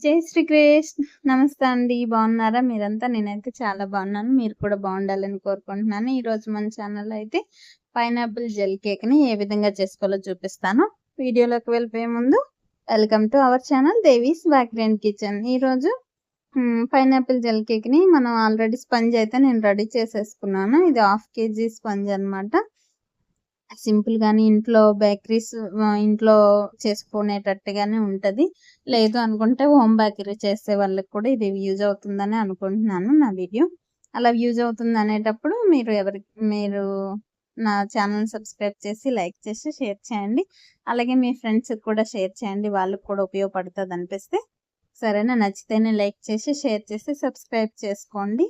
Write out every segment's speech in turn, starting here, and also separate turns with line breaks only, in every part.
జై శ్రీకృష్ణ. నమస్తే అండి. బాగున్నారా మీరంతా? నేనైతే చాలా బాగున్నాను. మీరు కూడా బాగుండాలని కోరుకుంటున్నాను. ఈరోజు మన ఛానల్లో అయితే పైనాపిల్ జెల్ కేక్ని ఏ విధంగా చేసుకోవాలో చూపిస్తాను. వీడియోలోకి వెళ్ళిపోయే ముందు welcome to our channel Devi's bakery and kitchen. ఈరోజు పైనాపిల్ జెల్ కేక్ని మనం ఆల్రెడీ స్పంజ్ అయితే నేను రెడీ చేసేసుకున్నాను. ఇది 1/2 kg స్పంజ్ అనమాట. సింపుల్ గాని ఇంట్లో బేకరీస్ ఇంట్లో చేసుకునేటట్టుగానే ఉంటది. లేదు అనుకుంటే హోమ్ బేకరీ చేసే వాళ్ళకి కూడా ఇది యూజ్ అవుతుందని అనుకుంటున్నాను నా వీడియో. అలా యూజ్ అవుతుంది అనేటప్పుడు మీరు నా ఛానల్ సబ్స్క్రైబ్ చేసి లైక్ చేసి షేర్ చేయండి. అలాగే మీ ఫ్రెండ్స్కి కూడా షేర్ చేయండి. వాళ్ళకి కూడా ఉపయోగపడుతుంది అనిపిస్తే. సరేనా? నచ్చితేనే లైక్ చేసి షేర్ చేసి సబ్స్క్రైబ్ చేసుకోండి.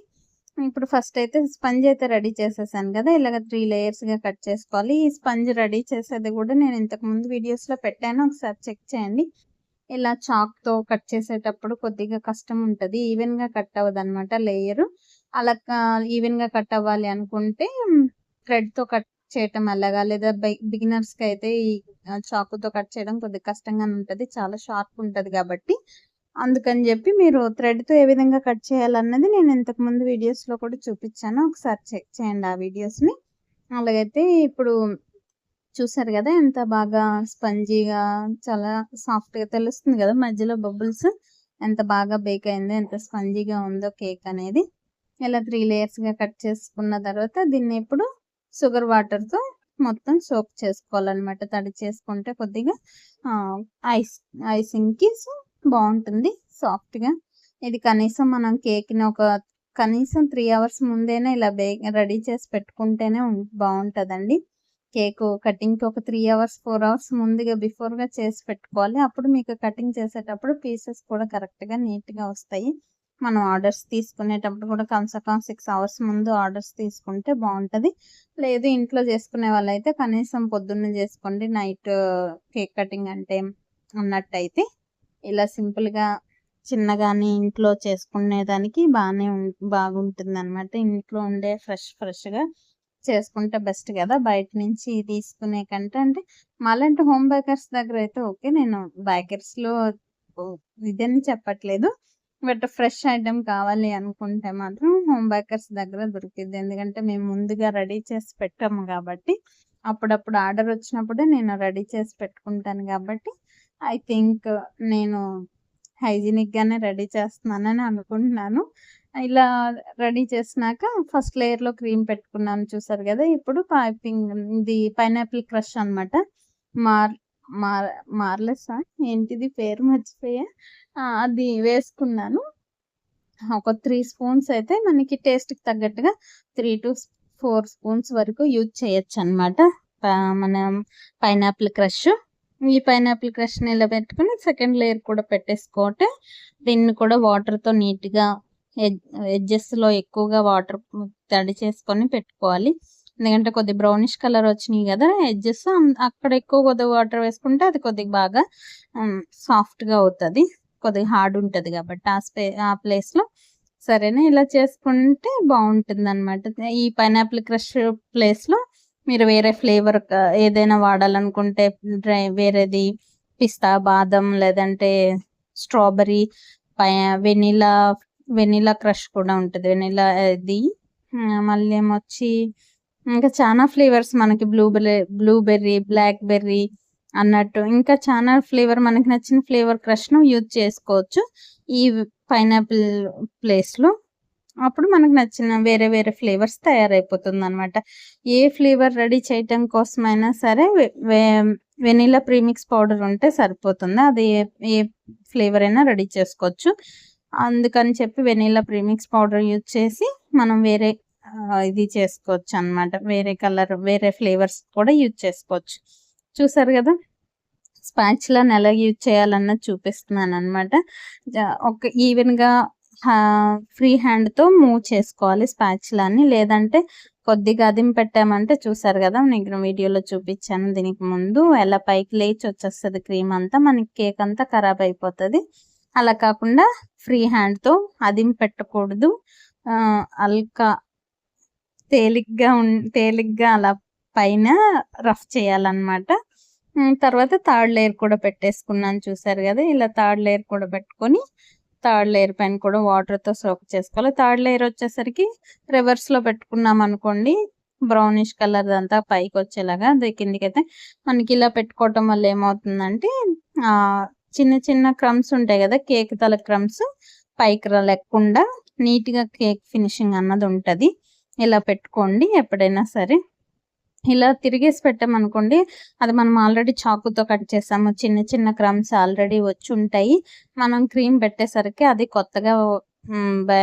ఇప్పుడు ఫస్ట్ అయితే స్పంజ్ అయితే రెడీ చేసేసాను కదా, ఇలాగ 3 లేయర్స్గా కట్ చేసుకోవాలి. ఈ స్పంజ్ రెడీ చేసేది కూడా నేను ఇంతకుముందు వీడియోస్లో పెట్టాను, ఒకసారి చెక్ చేయండి. ఇలా చాక్తో కట్ చేసేటప్పుడు కొద్దిగా కష్టం ఉంటుంది, ఈవెన్గా కట్ అవ్వదు అనమాట లేయరు. అలా ఈవెన్గా కట్ అవ్వాలి అనుకుంటే థ్రెడ్తో కట్ చేయటం అలాగా, లేదా బిగినర్స్కి అయితే ఈ చాకుతో కట్ చేయడం కొద్దిగా కష్టంగానే ఉంటుంది, చాలా షార్ప్ ఉంటుంది కాబట్టి. అందుకని చెప్పి మీరు థ్రెడ్తో ఏ విధంగా కట్ చేయాలన్నది నేను ఇంతకుముందు వీడియోస్లో కూడా చూపించాను, ఒకసారి చెక్ చేయండి ఆ వీడియోస్ని. అలాగైతే ఇప్పుడు చూసారు కదా ఎంత బాగా స్పంజీగా చాలా సాఫ్ట్గా తెలుస్తుంది కదా, మధ్యలో బబుల్స్ ఎంత బాగా బేక్ అయిందో, ఎంత స్పంజీగా ఉందో కేక్ అనేది. ఇలా 3 లేయర్స్గా కట్ చేసుకున్న తర్వాత దీన్ని ఇప్పుడు షుగర్ వాటర్తో మొత్తం సోక్ చేసుకోవాలన్నమాట. తడి చేసుకుంటే కొద్దిగా ఐసింగ్కి బాగుంటుంది సాఫ్ట్గా. ఇది కనీసం మనం కేక్ని కనీసం 3 hours ముందేనే ఇలా రెడీ చేసి పెట్టుకుంటేనే బాగుంటుందండి. కేక్ కటింగ్కి ఒక 3 hours 4 hours ముందుగా బిఫోర్గా చేసి పెట్టుకోవాలి. అప్పుడు మీకు కటింగ్ చేసేటప్పుడు పీసెస్ కూడా కరెక్ట్గా నీట్గా వస్తాయి. మనం ఆర్డర్స్ తీసుకునేటప్పుడు కూడా కమ్సకం 6 hours ముందు ఆర్డర్స్ తీసుకుంటే బాగుంటుంది. లేదు ఇంట్లో చేసుకునే వాళ్ళైతే కనీసం పొద్దున్న చేసుకోండి, నైట్ కేక్ కటింగ్ అంటే అన్నట్టయితే. ఇలా సింపుల్గా చిన్నగాని ఇంట్లో చేసుకునేదానికి బాగుంటుంది అనమాట. ఇంట్లో ఉండే ఫ్రెష్గా చేసుకుంటే బెస్ట్ కదా, బయట నుంచి తీసుకునే కంటే. అంటే మాలాంటి హోమ్ బేకర్స్ దగ్గర అయితే ఓకే, నేను బేకర్స్లో ఇదని చెప్పట్లేదు, బట్ ఫ్రెష్ ఐటెం కావాలి అనుకుంటే మాత్రం హోమ్ బేకర్స్ దగ్గర దొరికిద్ది. ఎందుకంటే మేము ముందుగా రెడీ చేసి పెట్టాము కాబట్టి, అప్పుడప్పుడు ఆర్డర్ వచ్చినప్పుడే నేను రెడీ చేసి పెట్టుకుంటాను కాబట్టి ఐ థింక్ నేను హైజీనిక్గానే రెడీ చేస్తున్నానని అనుకుంటున్నాను. ఇలా రెడీ చేసినాక ఫస్ట్ లేయర్లో క్రీమ్ పెట్టుకున్నాను చూసారు కదా. ఇప్పుడు ఇది పైనాపిల్ క్రష్ అనమాట. మార్లెస్సా ఏంటిది పేరు మర్చిపోయా, అది వేసుకున్నాను. ఒక 3 spoons అయితే మనకి టేస్ట్కి తగ్గట్టుగా 3 to 4 spoons వరకు యూజ్ చేయొచ్చు అనమాట మనం పైనాపిల్ క్రష్. ఈ పైనాపిల్ క్రష్ని ఇలా పెట్టుకుని సెకండ్ లేయర్ కూడా పెట్టేసుకోవటే దీన్ని కూడా వాటర్తో నీట్గా ఎడ్జెస్లో ఎక్కువగా వాటర్ తడి చేసుకొని పెట్టుకోవాలి. ఎందుకంటే కొద్ది బ్రౌనిష్ కలర్ వచ్చినాయి కదా ఎడ్జెస్, అక్కడ ఎక్కువ కొద్దిగా వాటర్ వేసుకుంటే అది కొద్దిగా బాగా సాఫ్ట్గా అవుతుంది, కొద్దిగా హార్డ్ ఉంటుంది కాబట్టి ఆ ప్లేస్లో. సరేనా? ఇలా చేసుకుంటే బాగుంటుంది అనమాట. ఈ పైనాపిల్ క్రష్ ప్లేస్లో మీరు వేరే ఫ్లేవర్ ఏదైనా వాడాలనుకుంటే వేరేది పిస్తా, బాదం, లేదంటే స్ట్రాబెరీ, వెనిలా క్రష్ కూడా ఉంటుంది, వెనిలా ఇది. మళ్ళీ ఏమొచ్చి ఇంకా చాలా ఫ్లేవర్స్ మనకి బ్లూబెర్రీ, బ్లాక్బెర్రీ అన్నట్టు ఇంకా చాలా ఫ్లేవర్ మనకి నచ్చిన ఫ్లేవర్ క్రష్ను యూజ్ చేసుకోవచ్చు ఈ పైనాపిల్ ప్లేస్లో. అప్పుడు మనకు నచ్చిన వేరే వేరే ఫ్లేవర్స్ తయారైపోతుంది అనమాట. ఏ ఫ్లేవర్ రెడీ చేయటం కోసమైనా సరే వెనిలా ప్రీమిక్స్ పౌడర్ ఉంటే సరిపోతుంది, అది ఏ ఫ్లేవర్ అయినా రెడీ చేసుకోవచ్చు. అందుకని చెప్పి వెనిలా ప్రీమిక్స్ పౌడర్ యూజ్ చేసి మనం వేరే ఇది చేసుకోవచ్చు అనమాట. వేరే కలర్ వేరే ఫ్లేవర్స్ కూడా యూజ్ చేసుకోవచ్చు. చూసారు కదా, స్పాచులాని ఎలా యూజ్ చేయాలన్నది చూపిస్తున్నాను అనమాట. ఒక ఈవెన్గా ఫ్రీ హ్యాండ్తో మూవ్ చేసుకోవాలి స్పాచులాని, లేదంటే కొద్దిగా అదిం పెట్టామంటే చూసారు కదా, నేను వీడియోలో చూపించాను దీనికి ముందు, ఎలా పైకి లేచి వచ్చేస్తుంది క్రీమ్ అంతా, మనకి కేక్ అంతా ఖరాబ్ అయిపోతుంది. అలా కాకుండా ఫ్రీ హ్యాండ్తో అదిం పెట్టకూడదు, అల్కా తేలిగ్గా అలా పైన రఫ్ చేయాలన్నమాట. తర్వాత థర్డ్ లేయర్ కూడా పెట్టేసుకున్నాను చూసారు కదా. ఇలా థర్డ్ లేయర్ కూడా పెట్టుకొని థర్డ్ లేయర్ పైన కూడా వాటర్తో సోక్ చేసుకోవాలి. థర్డ్ లేయర్ వచ్చేసరికి రివర్స్లో పెట్టుకున్నాం అనుకోండి, బ్రౌనిష్ కలర్ అంతా పైకి వచ్చేలాగా. అది కిందికైతే మనకి ఇలా పెట్టుకోవటం వల్ల ఏమవుతుందంటే చిన్న చిన్న క్రమ్స్ ఉంటాయి కదా, కేక్ తల క్రమ్స్ పైకి లేకుండా నీట్గా కేక్ ఫినిషింగ్ అన్నది ఉంటుంది. ఇలా పెట్టుకోండి ఎప్పుడైనా సరే. ఇలా తిరిగేసి పెట్టామనుకోండి, అది మనం ఆల్రెడీ చాకుతో కట్ చేసాము, చిన్న చిన్న క్రమ్స్ ఆల్రెడీ వచ్చి ఉంటాయి. మనం క్రీమ్ పెట్టేసరికి అది కొత్తగా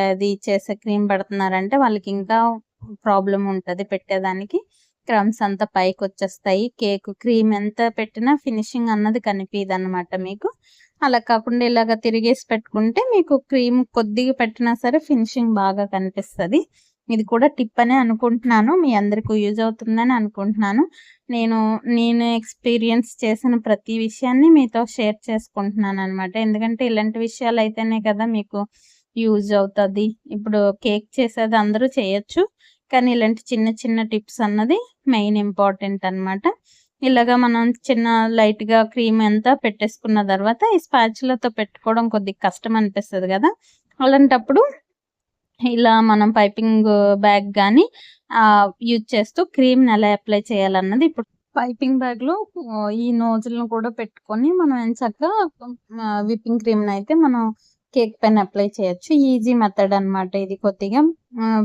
అది చేసే క్రీమ్ పెడుతున్నారంటే వాళ్ళకి ఇంకా ప్రాబ్లం ఉంటుంది పెట్టేదానికి. క్రమ్స్ అంతా పైకి వచ్చేస్తాయి. కేక్ క్రీమ్ ఎంత పెట్టినా ఫినిషింగ్ అన్నది కనిపించదు అనమాట మీకు. అలా కాకుండా ఇలాగ తిరిగేసి పెట్టుకుంటే మీకు క్రీమ్ కొద్దిగా పెట్టినా సరే ఫినిషింగ్ బాగా కనిపిస్తుంది. ఇది కూడా టిప్ అనే అనుకుంటున్నాను, మీ అందరికీ యూజ్ అవుతుందని అనుకుంటున్నాను. నేను ఎక్స్పీరియన్స్ చేసిన ప్రతి విషయాన్ని మీతో షేర్ చేసుకుంటున్నాను అనమాట. ఎందుకంటే ఇలాంటి విషయాలు అయితేనే కదా మీకు యూజ్ అవుతుంది. ఇప్పుడు కేక్ చేసేది అందరూ చేయొచ్చు, కానీ ఇలాంటి చిన్న చిన్న టిప్స్ అన్నది మెయిన్ ఇంపార్టెంట్ అనమాట. ఇలాగా మనం చిన్న లైట్గా క్రీమ్ అంతా పెట్టేసుకున్న తర్వాత ఈ స్పాచులతో పెట్టుకోవడం కొద్దిగా కష్టం అనిపిస్తుంది కదా. అలాంటప్పుడు ఇలా మనం పైపింగ్ బ్యాగ్ కానీ యూజ్ చేస్తూ క్రీమ్ని ఎలా అప్లై చేయాలన్నది ఇప్పుడు పైపింగ్ బ్యాగ్లో ఈ నోజులను కూడా పెట్టుకొని మనం ఎంచక్కా విప్పింగ్ క్రీమ్ని అయితే మనం కేక్ పైన అప్లై చేయొచ్చు. ఈజీ మెథడ్ అనమాట ఇది. కొద్దిగా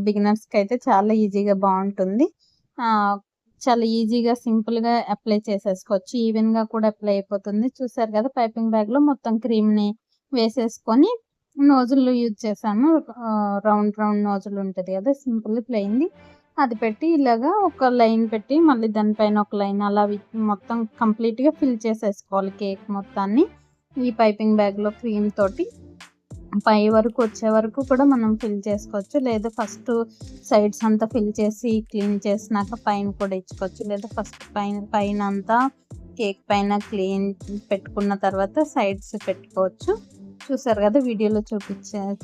బిగినర్స్కి అయితే చాలా ఈజీగా బాగుంటుంది. చాలా ఈజీగా సింపుల్గా అప్లై చేసేసుకోవచ్చు. ఈవెన్గా కూడా అప్లై అయిపోతుంది. చూసారు కదా, పైపింగ్ బ్యాగ్లో మొత్తం క్రీమ్ని వేసేసుకొని నోజులు యూజ్ చేసాము. రౌండ్ నోజులు ఉంటుంది కదా, సింపుల్ ప్లెయిన్ది, అది పెట్టి ఇలాగా ఒక లైన్ పెట్టి మళ్ళీ దానిపైన ఒక లైన్ అలా మొత్తం కంప్లీట్గా ఫిల్ చేసేసుకోవాలి కేక్ మొత్తాన్ని. ఈ పైపింగ్ బ్యాగ్లో క్రీమ్ తోటి పై వరకు వచ్చే వరకు కూడా మనం ఫిల్ చేసుకోవచ్చు, లేదా ఫస్ట్ సైడ్స్ అంతా ఫిల్ చేసి క్లీన్ చేసినాక పైన కూడా ఇచ్చుకోవచ్చు, లేదా ఫస్ట్ పైన అంతా కేక్ పైన క్లీన్ పెట్టుకున్న తర్వాత సైడ్స్ పెట్టుకోవచ్చు. చూసారు కదా, వీడియోలో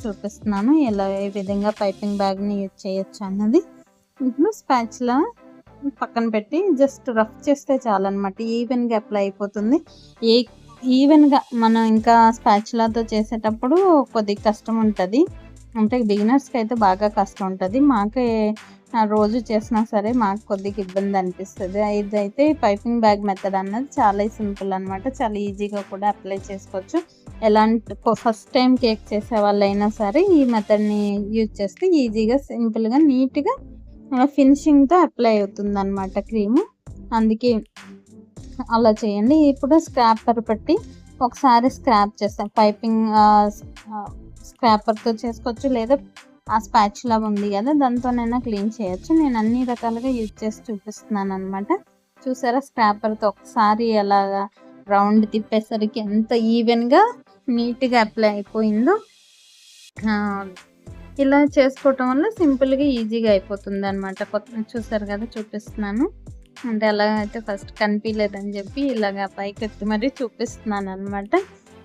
చూపిస్తున్నాను ఎలా ఏ విధంగా పైపింగ్ బ్యాగ్ని యూజ్ చేయొచ్చు అన్నది. ఇప్పుడు స్పాచ్లా పక్కన పెట్టి జస్ట్ రఫ్ చేస్తే చాలన్నమాట, ఈవెన్గా అప్లై అయిపోతుంది. ఈవెన్గా మనం ఇంకా స్పాచులాతో చేసేటప్పుడు కొద్దిగా కష్టం ఉంటుంది, అంటే బిగినర్స్కి అయితే బాగా కష్టం ఉంటుంది. మాకే రోజు చేసినా సరే మాకు కొద్దిగా ఇబ్బంది అనిపిస్తుంది. ఇదైతే పైపింగ్ బ్యాగ్ మెథడ్ అన్నది చాలా సింపుల్ అనమాట, చాలా ఈజీగా కూడా అప్లై చేసుకోవచ్చు. ఎలాంటి ఫస్ట్ టైం కేక్ చేసే వాళ్ళైనా సరే ఈ మెథడ్ని యూజ్ చేస్తే ఈజీగా సింపుల్గా నీట్గా ఫినిషింగ్తో అప్లై అవుతుంది అనమాట క్రీము. అందుకే అలా చేయండి. ఇప్పుడు స్క్రాపర్ పెట్టి ఒకసారి స్క్రాప్ చేస్తాం. పైపింగ్ స్క్రాపర్తో చేసుకోవచ్చు, లేదా ఆ స్పాచులా ఉంది కదా దాంతోనైనా క్లీన్ చేయొచ్చు. నేను అన్ని రకాలుగా యూజ్ చేసి చూపిస్తున్నాను అనమాట. చూసారా, స్క్రాపర్తో ఒకసారి అలాగా రౌండ్ తిప్పేసరికి ఎంత ఈవెన్గా నీట్గా అప్లై అయిపోయిందో. ఇలా చేసుకోవటం వల్ల సింపుల్గా ఈజీగా అయిపోతుంది అనమాట. చూసారు కదా, చూపిస్తున్నాను. అంటే అలా అయితే ఫస్ట్ కనిపించలేదని చెప్పి ఇలాగా పైకి ఎత్తి మరీ చూపిస్తున్నాను అనమాట.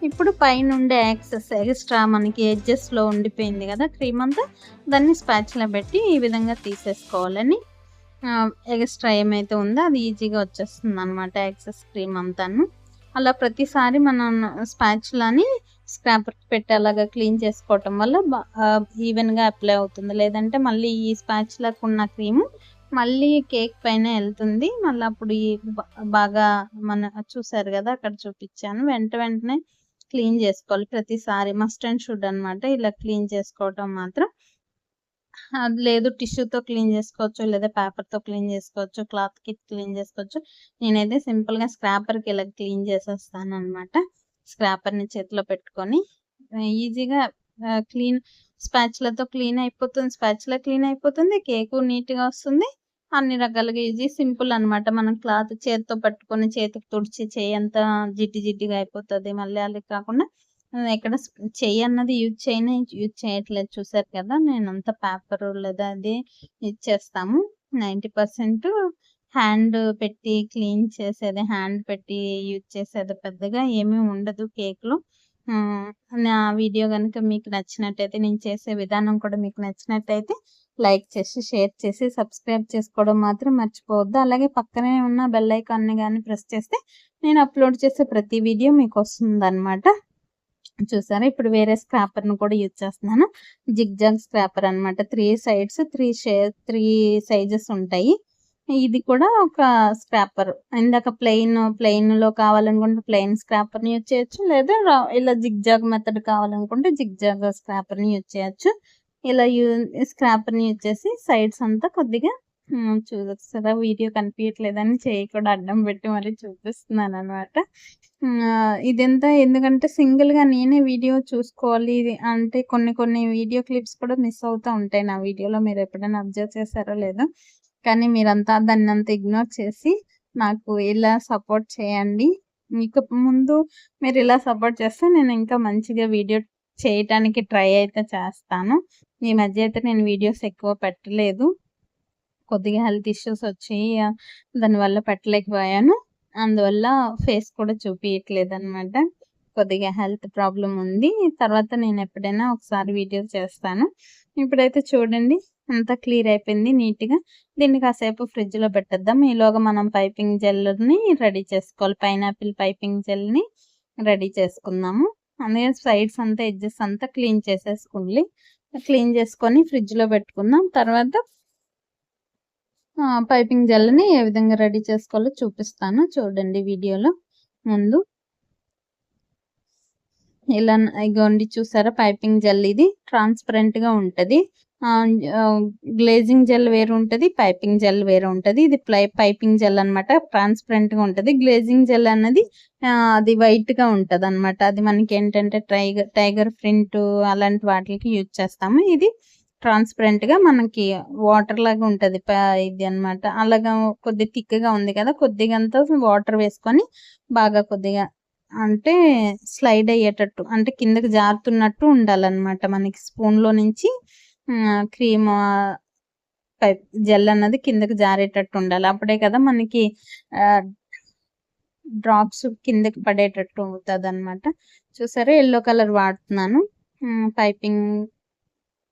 ఇప్పుడు పైన ఉండే ఎక్స్ట్రా మనకి ఎడ్జెస్లో ఉండిపోయింది కదా క్రీమ్ అంతా, దాన్ని స్పాచ్లో పెట్టి ఈ విధంగా తీసేసుకోవాలని. ఎక్స్ట్రా ఏమైతే ఉందో అది ఈజీగా వచ్చేస్తుంది అనమాట, ఎక్సెస్ క్రీమ్ అంతాను. అలా ప్రతిసారి మనం స్పాచ్లాని స్క్రాపర్ పెట్టి అలాగా క్లీన్ చేసుకోవటం వల్ల ఈవెన్గా అప్లై అవుతుంది. లేదంటే మళ్ళీ ఈ స్పాచ్లకు ఉన్న క్రీము మళ్ళీ కేక్ పైన వెళ్తుంది. మళ్ళీ అప్పుడు బాగా చూసారు కదా, అక్కడ చూపించాను, వెంటనే క్లీన్ చేసుకోవాలి ప్రతిసారి. మస్ట్ అండ్ షుడ్ అనమాట ఇలా క్లీన్ చేసుకోవటం మాత్రం. అది లేదు టిష్యూతో క్లీన్ చేసుకోవచ్చు, లేదా పేపర్తో క్లీన్ చేసుకోవచ్చు, క్లాత్కి క్లీన్ చేసుకోవచ్చు. నేనైతే సింపుల్గా స్క్రాపర్కి ఇలా క్లీన్ చేసేస్తాను అనమాట. స్క్రాపర్ని చేతిలో పెట్టుకొని ఈజీగా క్లీన్ స్పాచ్లతో క్లీన్ అయిపోతుంది. స్పాచ్లా క్లీన్ అయిపోతుంది, కేకు నీట్గా వస్తుంది. అన్ని రకాలుగా ఈజీ సింపుల్ అనమాట. మనం క్లాత్ చేతితో పట్టుకొని చేతికి తుడిచి చెయ్యి అంతా జిడ్డిగా అయిపోతుంది. మళ్ళీ అలా కాకుండా ఎక్కడ చెయ్యి అన్నది యూజ్ చేయట్లేదు. చూసారు కదా, నేను అంతా పేపర్ లేదా అది యూజ్ చేస్తాము. 90% హ్యాండ్ పెట్టి క్లీన్ చేసేది, హ్యాండ్ పెట్టి యూజ్ చేసేది పెద్దగా ఏమీ ఉండదు కేక్లో. నా వీడియో కనుక మీకు నచ్చినట్టయితే, నేను చేసే విధానం కూడా మీకు నచ్చినట్టయితే లైక్ చేసి షేర్ చేసి సబ్స్క్రైబ్ చేసుకోవడం మాత్రం మర్చిపోవద్దు. అలాగే పక్కనే ఉన్న బెల్ ఐకాన్ని కానీ ప్రెస్ చేస్తే నేను అప్లోడ్ చేసే ప్రతి వీడియో మీకు వస్తుందన్నమాట. చూసారా ఇప్పుడు వేరే స్క్రాపర్‌ని కూడా యూజ్ చేస్తున్నాను. జిగ్‌జాగ్ స్క్రాపర్ అన్నమాట. 3 సైడ్స్ 3 సైజెస్ ఉంటాయి. ఇది కూడా ఒక స్క్రాపర్. ఇందాక ప్లెయిన్‌లో కావాలనుకుంటే ప్లెయిన్ స్క్రాపర్‌ని యూజ్ చేయొచ్చు. లేదా ఇలా జిగ్‌జాగ్ మెథడ్ కావాలనుకుంటే జిగ్‌జాగ్ స్క్రాపర్‌ని యూజ్ చేయొచ్చు. ఇలా స్క్రాపర్‌ని యూజ్ చేసి సైడ్స్ అంతా కొద్దిగా చూసారా వీడియో కనిపియట్లేదని చెయ్యి కూడా అడ్డం పెట్టి మరీ చూపిస్తున్నానన్నమాట. ఇదంతా ఎందుకంటే సింగిల్‌గా నేనే వీడియో చూసుకోవాలి ఇది అంటే కొన్ని వీడియో క్లిప్స్ కూడా మిస్ అవుతా ఉంటాయి నా వీడియోలో. మీరెప్పుడైనా అబ్జర్వ్ చేశారో లేదో? కానీ మీరంతా దాన్నంతా ఇగ్నోర్ చేసి నాకు ఇలా సపోర్ట్ చేయండి. ఇక ముందు మీరిలా సపోర్ట్ చేస్తే నేను ఇంకా మంచిగా వీడియో చేయటానికి ట్రై అయితే చేస్తాను. ఈ మధ్య అయితే నేను వీడియోస్ ఎక్కువ పెట్టలేదు. కొద్దిగా హెల్త్ ఇష్యూస్ వచ్చాయి. దానివల్ల పెట్టలేకపోయాను. అందువల్ల ఫేస్ కూడా చూపియట్లేదనమాట. కొద్దిగా హెల్త్ ప్రాబ్లమ్ ఉంది. తర్వాత నేను ఎప్పుడైనా ఒకసారి వీడియో చేస్తాను. ఇప్పుడైతే చూడండి అంతా క్లియర్ అయిపోయింది నీట్‌గా. దీన్ని కాసేపు ఫ్రిడ్జ్‌లో పెట్టేద్దాం. ఈలోగా మనం పైపింగ్ జెల్‌ని రెడీ చేసుకోవాలి. పైనాపిల్ పైపింగ్ జెల్‌ని రెడీ చేసుకుందాము. అందుకని సైడ్స్ అంతా ఎడ్జెస్ అంతా క్లీన్ చేసేసుకోండి. క్లీన్ చేసుకొని ఫ్రిడ్జ్‌లో పెట్టుకుందాం. తర్వాత పైపింగ్ జెల్‌ని ఏ విధంగా రెడీ చేసుకోవాలో చూపిస్తాను చూడండి వీడియోలో ముందు. ఇలా ఇగోండి చూసారా పైపింగ్ జెల్ ఇది ట్రాన్స్పరెంట్‌గా ఉంటది. గ్లేజింగ్ జెల్ వేరు ఉంటది. పైపింగ్ జెల్ వేరే ఉంటది. ఇది పైపింగ్ జెల్ అన్నమాట. ట్రాన్స్పరెంట్‌గా ఉంటది. గ్లేజింగ్ జెల్ అన్నది అది వైట్‌గా ఉంటదన్నమాట. అది మనకేంటంటే టైగర్ ప్రింట్ అలాంటి వాటికి యూజ్ చేస్తాము. ఇది ట్రాన్స్పరెంట్‌గా మనకి వాటర్ లాగా ఉంటది. ఇది అన్నమాట. అలాగా కొద్దిగా థిక్‌గా ఉంది కదా! కొద్దిగంతా వాటర్ వేసుకొని బాగా కొద్దిగా అంటే స్లైడ్ అయ్యేటట్టు అంటే కిందకి జారుతున్నట్టు ఉండాలన్నమాట. మనకి స్పూన్‌లో నుంచి క్రీమ్ జెల్ అన్నది కిందకి జారేటట్టు ఉండాలి. అప్పుడే కదా మనకి ఆహ్, డ్రాప్స్ కిందకి పడేటట్టు అవుతదన్నమాట. చూసారా యెల్లో కలర్ వాడుతున్నాను. పైపింగ్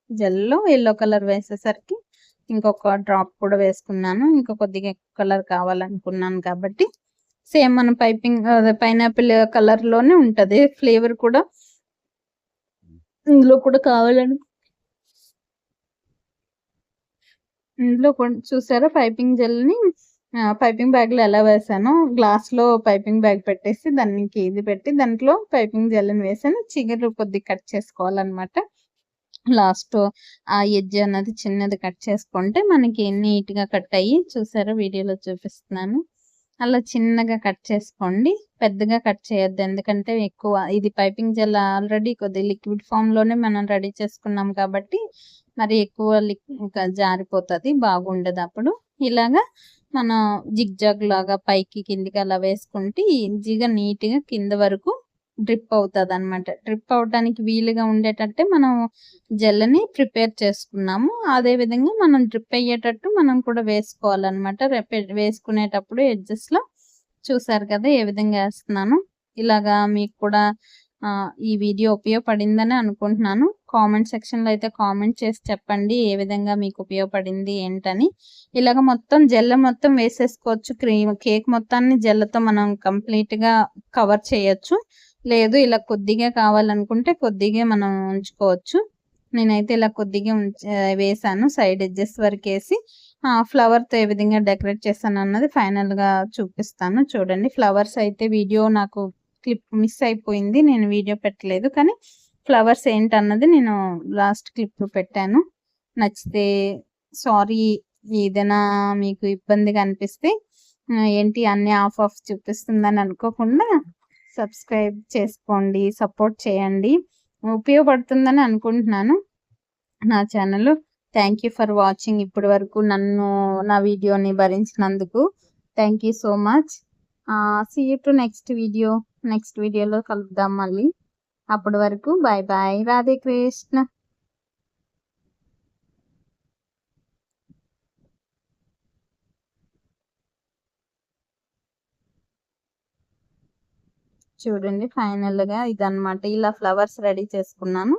జెల్‌లో యెల్లో కలర్ వేసేసరికి ఇంకొక డ్రాప్ కూడా వేసుకున్నాను. ఇంకా కొద్దిగా ఎక్కువ కలర్ కావాలనుకున్నాను కాబట్టి సేమ్ మన పైనాపిల్ కలర్‌లోనే ఉంటది. ఫ్లేవర్ కూడా ఇందులో కూడా ఇందులో చూసారా పైపింగ్ జెల్‌ని పైపింగ్ బ్యాగ్‌లో ఎలా వేసానో గ్లాస్‌లో పైపింగ్ బ్యాగ్ పెట్టేసి దానికి ఇది పెట్టి దాంట్లో పైపింగ్ జెల్‌ని వేసాను. చిగురు కొద్దిగా కట్ చేసుకోవాలన్నమాట. లాస్ట్ ఆ ఎడ్జ్ అన్నది చిన్నది కట్ చేసుకుంటే మనకి నీట్‌గా కట్ అయ్యి చూసారా వీడియోలో చూపిస్తున్నాను. అలా చిన్నగా కట్ చేసుకోండి. పెద్దగా కట్ చేయొద్దు. ఎందుకంటే ఎక్కువ ఇది పైపింగ్ జెల్ ఆల్రెడీ కొద్దిగా లిక్విడ్ ఫామ్‌లోనే మనం రెడీ చేసుకున్నాం కాబట్టి మరి ఎక్కువ ఇంకా జారిపోతది. బాగుండదప్పుడు. ఇలాగా మనం జిగ్‌జాగ్ లాగా పైకి కిందికి అలా వేసుకుంటే ఈజీగా నీట్‌గా కింద వరకు డ్రిప్ అవుతదనమాట. డ్రిప్ అవ్వటానికి వీలుగా ఉండేటట్టే మనం జెల్‌ని ప్రిపేర్ చేసుకున్నాము. అదే విధంగా మనం డ్రిప్ అయ్యేటట్టు మనం కూడా వేసుకోవాలనమాట. వేసుకునేటప్పుడు ఎడ్జెస్‌లో చూసారు కదా! ఏ విధంగా ఏస్తున్నానో. ఇలాగా మీకు కూడా ఈ వీడియో ఉపయోగపడిందని అనుకుంటున్నాను. కామెంట్ సెక్షన్‌లో అయితే కామెంట్ చేసి చెప్పండి. ఏ విధంగా మీకు ఉపయోగపడింది ఏంటని. ఇలాగ మొత్తం జెల్ మొత్తం వేసేసుకోవచ్చు. కేక్ మొత్తాన్ని జెల్‌తో మనం కంప్లీట్‌గా కవర్ చేయొచ్చు. లేదు ఇలా కొద్దిగా కావాలనుకుంటే కొద్దిగా మనం ఉంచుకోవచ్చు. నేనైతే ఇలా కొద్దిగా వేసాను. సైడ్ ఎడ్జెస్ వరకేసి ఫ్లవర్‌తో ఏ విధంగా డెకరేట్ చేశానన్నది ఫైనల్‌గా చూపిస్తాను. చూడండి ఫ్లవర్స్ అయితే వీడియో నాకు క్లిప్ మిస్ అయిపోయింది. నేను వీడియో పెట్టలేదు. కానీ ఫ్లవర్స్ ఏంటన్నది నేను లాస్ట్ క్లిప్‌లో పెట్టాను. నచ్చితే సారీ ఏదైనా మీకు ఇబ్బందిగా అనిపిస్తే ఏంటి అన్నీ ఆఫ్ చూపిస్తుందని అనుకోకుండా సబ్స్క్రైబ్ చేసుకోండి. సపోర్ట్ చేయండి. ఉపయోగపడుతుందని అనుకుంటున్నాను నా channel. Thank you for watching. ఇప్పటి వరకు నా వీడియోని భరించినందుకు thank you so much. See you to next video. నెక్స్ట్ వీడియోలో కలుద్దాం మళ్ళీ. అప్పటి వరకు బాయ్ బాయ్. రాధే కృష్ణ. చూడండి ఫైనల్‌గా ఇదన్నమాట. ఇలా ఫ్లవర్స్ రెడీ చేసుకున్నాను.